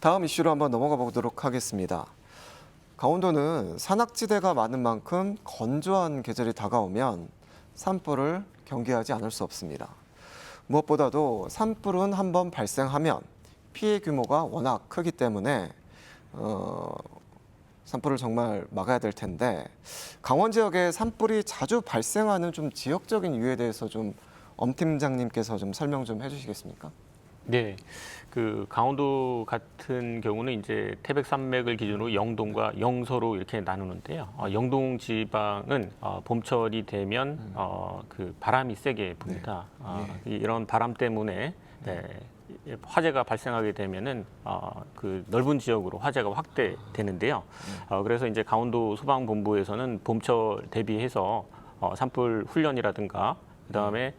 다음 이슈로 한번 넘어가 보도록 하겠습니다. 강원도는 산악지대가 많은 만큼 건조한 계절이 다가오면 산불을 경계하지 않을 수 없습니다. 무엇보다도 산불은 한번 발생하면 피해 규모가 워낙 크기 때문에 산불을 정말 막아야 될 텐데 강원 지역에 산불이 자주 발생하는 좀 지역적인 이유에 대해서 좀 엄 팀장님께서 좀 설명 좀 해주시겠습니까? 네, 그 강원도 같은 경우는 이제 태백산맥을 기준으로 영동과 영서로 이렇게 나누는데요. 영동 지방은 봄철이 되면 그 바람이 세게 붑니다. 이런 바람 때문에 화재가 발생하게 되면은 그 넓은 지역으로 화재가 확대되는데요. 그래서 이제 강원도 소방본부에서는 봄철 대비해서 산불 훈련이라든가 그다음에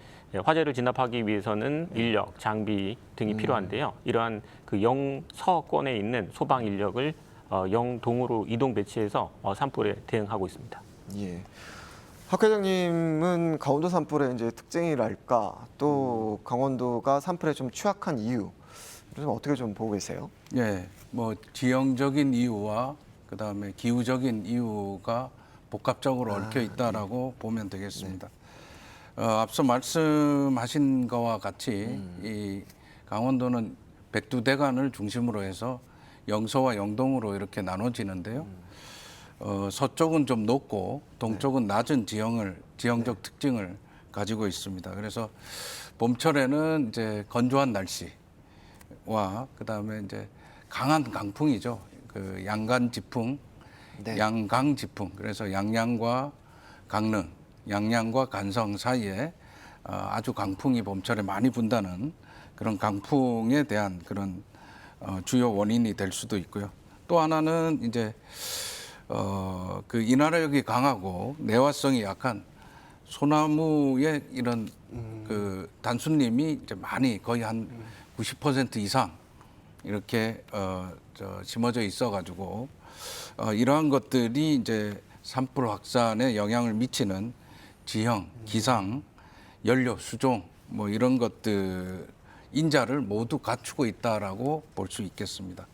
화재를 진압하기 위해서는 인력, 장비 등이 필요한데요. 이러한 그 영서권에 있는 소방 인력을 영동으로 이동 배치해서 산불에 대응하고 있습니다. 예. 박 회장님은 강원도 산불의 이제 특징이랄까 또 강원도가 산불에 좀 취약한 이유 좀 어떻게 좀 보고 계세요? 예, 뭐 지형적인 이유와 그다음에 기후적인 이유가 복합적으로 얽혀 있다라고 보면 되겠습니다. 앞서 말씀하신 거와 같이 이 강원도는 백두대간을 중심으로 해서 영서와 영동으로 이렇게 나눠지는데요. 서쪽은 좀 높고 동쪽은 낮은 지형적 특징을 가지고 있습니다. 그래서 봄철에는 이제 건조한 날씨와 그다음에 이제 강한 강풍이죠. 그 양간지풍, 양강지풍. 그래서 양양과 강릉, 양양과 간성 사이에 아주 강풍이 봄철에 많이 분다는 그런 강풍에 대한 그런 주요 원인이 될 수도 있고요. 또 하나는 이제 그 인화력이 강하고 내화성이 약한 소나무의 이런 그 단순림이 이제 많이 거의 한 90% 이상 이렇게 심어져 있어가지고 이러한 것들이 이제 산불 확산에 영향을 미치는 지형, 기상, 연료, 수종 뭐 이런 것들 인자를 모두 갖추고 있다라고 볼 수 있겠습니다.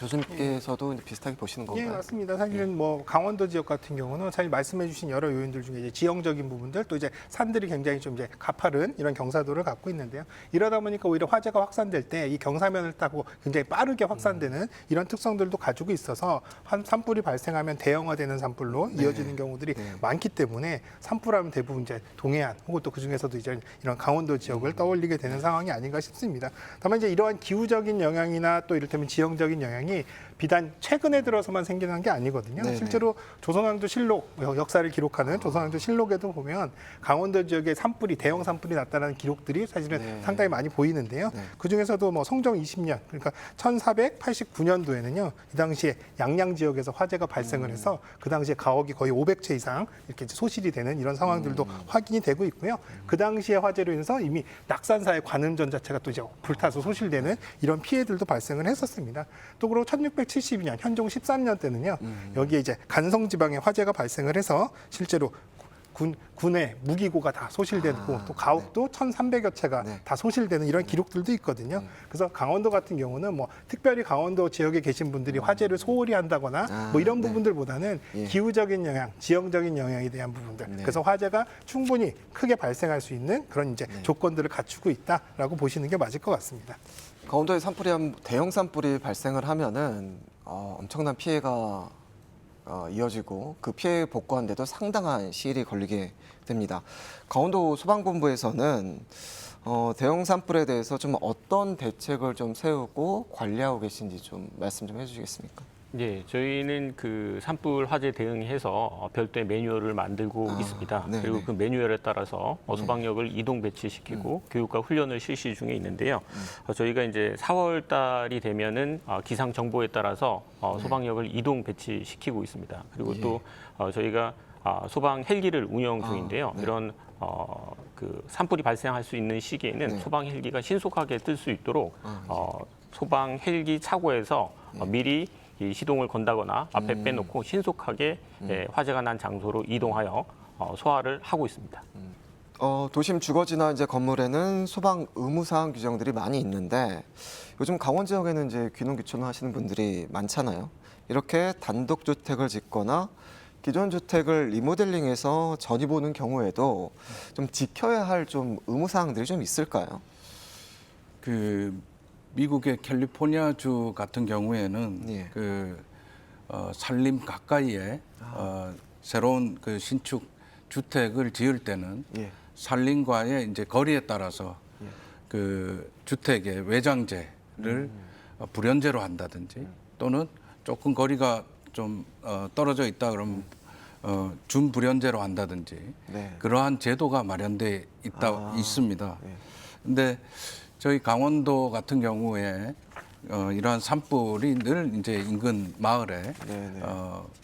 교수님께서도 비슷하게 보시는 예, 건가요? 맞습니다. 사실은 뭐 강원도 지역 같은 경우는 사실 말씀해주신 여러 요인들 중에 이제 지형적인 부분들 또 이제 산들이 굉장히 좀 이제 가파른 이런 경사도를 갖고 있는데요. 이러다 보니까 오히려 화재가 확산될 때 이 경사면을 타고 굉장히 빠르게 확산되는 이런 특성들도 가지고 있어서 산불이 발생하면 대형화되는 산불로 이어지는 경우들이 많기 때문에 산불하면 대부분 이제 동해안 혹은 또 그 중에서도 이제 이런 강원도 지역을 떠올리게 되는 상황이 아닌가 싶습니다. 다만 이제 이러한 기후적인 영향이나 또 이를테면 지형적인 영향이 비단 최근에 들어서만 생기는 게 아니거든요. 네네. 실제로 조선왕조 실록, 역사를 기록하는 조선왕조 실록에도 보면 강원도 지역에 산불이 대형 산불이 났다는 기록들이 사실은 상당히 많이 보이는데요. 그 중에서도 뭐 성종 20년, 그러니까 1489년도에는요. 이 당시에 양양 지역에서 화재가 발생을 해서 그 당시에 가옥이 거의 500채 이상 이렇게 소실이 되는 이런 상황들도 확인이 되고 있고요. 그 당시의 화재로 인해서 이미 낙산사의 관음전 자체가 또 이제 불타서 소실되는 이런 피해들도 발생을 했었습니다. 또 그리고 1672년 현종 13년 때는요. 여기에 이제 간성 지방에 화재가 발생을 해서 실제로 군의 무기고가 다 소실되고 또 가옥도 1,300여 채가 다 소실되는 이런 기록들도 있거든요. 그래서 강원도 같은 경우는 뭐 특별히 강원도 지역에 계신 분들이 화재를 소홀히 한다거나 뭐 이런 부분들보다는 기후적인 영향, 지형적인 영향에 대한 부분들. 그래서 화재가 충분히 크게 발생할 수 있는 그런 이제 조건들을 갖추고 있다라고 보시는 게 맞을 것 같습니다. 강원도에 대형 산불이 발생을 하면은 엄청난 피해가 이어지고 그 피해 복구하는데도 상당한 시일이 걸리게 됩니다. 강원도 소방본부에서는 대형 산불에 대해서 좀 어떤 대책을 좀 세우고 관리하고 계신지 좀 말씀 좀 해주시겠습니까? 예, 저희는 그 산불 화재 대응해서 별도의 매뉴얼을 만들고 있습니다. 네네. 그리고 그 매뉴얼에 따라서 소방력을 이동 배치시키고 교육과 훈련을 실시 중에 있는데요. 저희가 이제 4월 달이 되면은 기상 정보에 따라서 소방력을 이동 배치시키고 있습니다. 그리고 또 저희가 소방 헬기를 운영 중인데요. 이런 그 산불이 발생할 수 있는 시기에는 소방 헬기가 신속하게 뜰 수 있도록 소방 헬기 차고에서 미리 이 시동을 건다거나 앞에 빼놓고 신속하게 화재가 난 장소로 이동하여 소화를 하고 있습니다. 도심 주거지나 이제 건물에는 소방 의무사항 규정들이 많이 있는데 요즘 강원 지역에는 이제 귀농귀촌 하시는 분들이 많잖아요. 이렇게 단독주택을 짓거나 기존 주택을 리모델링해서 전입 오는 경우에도 좀 지켜야 할 좀 의무사항들이 좀 있을까요? 그 미국의 캘리포니아주 같은 경우에는 예. 산림 가까이에 새로운 그 신축 주택을 지을 때는 예. 산림과의 이제 거리에 따라서 그 주택의 외장재를 불연제로 한다든지 또는 조금 거리가 좀 떨어져 있다 그러면 준불연제로 한다든지 네. 그러한 제도가 마련돼 있습니다. 근데 저희 강원도 같은 경우에 이러한 산불이 늘 이제 인근 마을에 네네.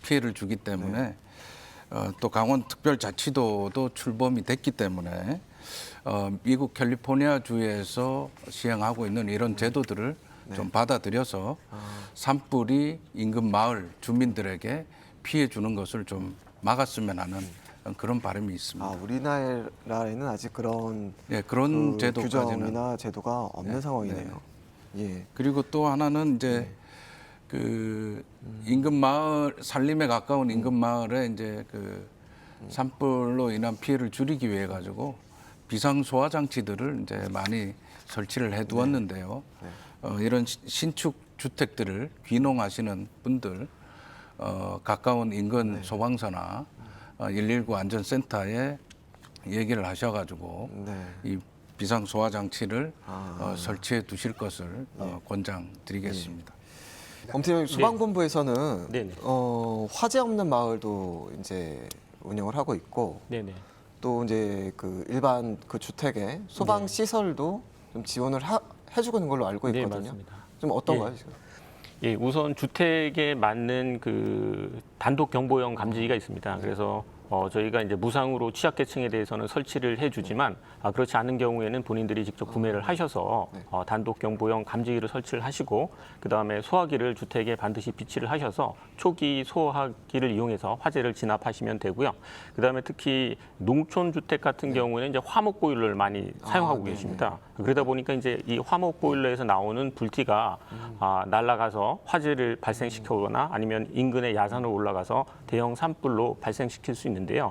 피해를 주기 때문에 또 강원특별자치도도 출범이 됐기 때문에 미국 캘리포니아 주에서 시행하고 있는 이런 제도들을 좀 받아들여서 산불이 인근 마을 주민들에게 피해 주는 것을 좀 막았으면 하는 그런 바람이 있습니다. 우리나라에는 아직 그런 예, 그런 그 제도까지는. 규정이나 제도가 없는 상황이네요. 예. 그리고 또 하나는 이제 그 인근 마을 산림에 가까운 인근 마을에 이제 그 산불로 인한 피해를 줄이기 위해 가지고 비상 소화 장치들을 이제 많이 설치를 해 두었는데요. 이런 신축 주택들을 귀농하시는 분들 가까운 인근 소방서나 119 안전센터에 얘기를 하셔가지고 네. 이 비상 소화 장치를 설치해 두실 것을 권장드리겠습니다. 아무튼 소방본부에서는 네네. 화재 없는 마을도 이제 운영을 하고 있고 네네. 또 이제 그 일반 그 주택에 소방 시설도 좀 지원을 해주고 있는 걸로 알고 네, 있거든요. 맞습니다. 좀 어떤가요, 지금? 예, 우선 주택에 맞는 그 단독 경보용 감지기가 있습니다. 그래서 저희가 이제 무상으로 취약계층에 대해서는 설치를 해주지만 그렇지 않은 경우에는 본인들이 직접 구매를 하셔서 단독 경보용 감지기를 설치를 하시고 그다음에 소화기를 주택에 반드시 비치를 하셔서 초기 소화기를 이용해서 화재를 진압하시면 되고요. 그다음에 특히 농촌 주택 같은 경우에는 이제 화목 보일러를 많이 사용하고 계십니다. 그러다 보니까 이제 이 화목 보일러에서 나오는 불티가 날아가서 화재를 발생시키거나 아니면 인근의 야산으로 올라가서 대형 산불로 발생시킬 수 있는데요.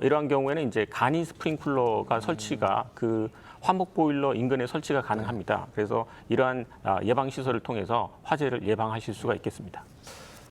이러한 경우에는 이제 간이 스프링클러가 설치가 그 화목 보일러 인근에 설치가 가능합니다. 그래서 이러한 예방 시설을 통해서 화재를 예방하실 수가 있겠습니다.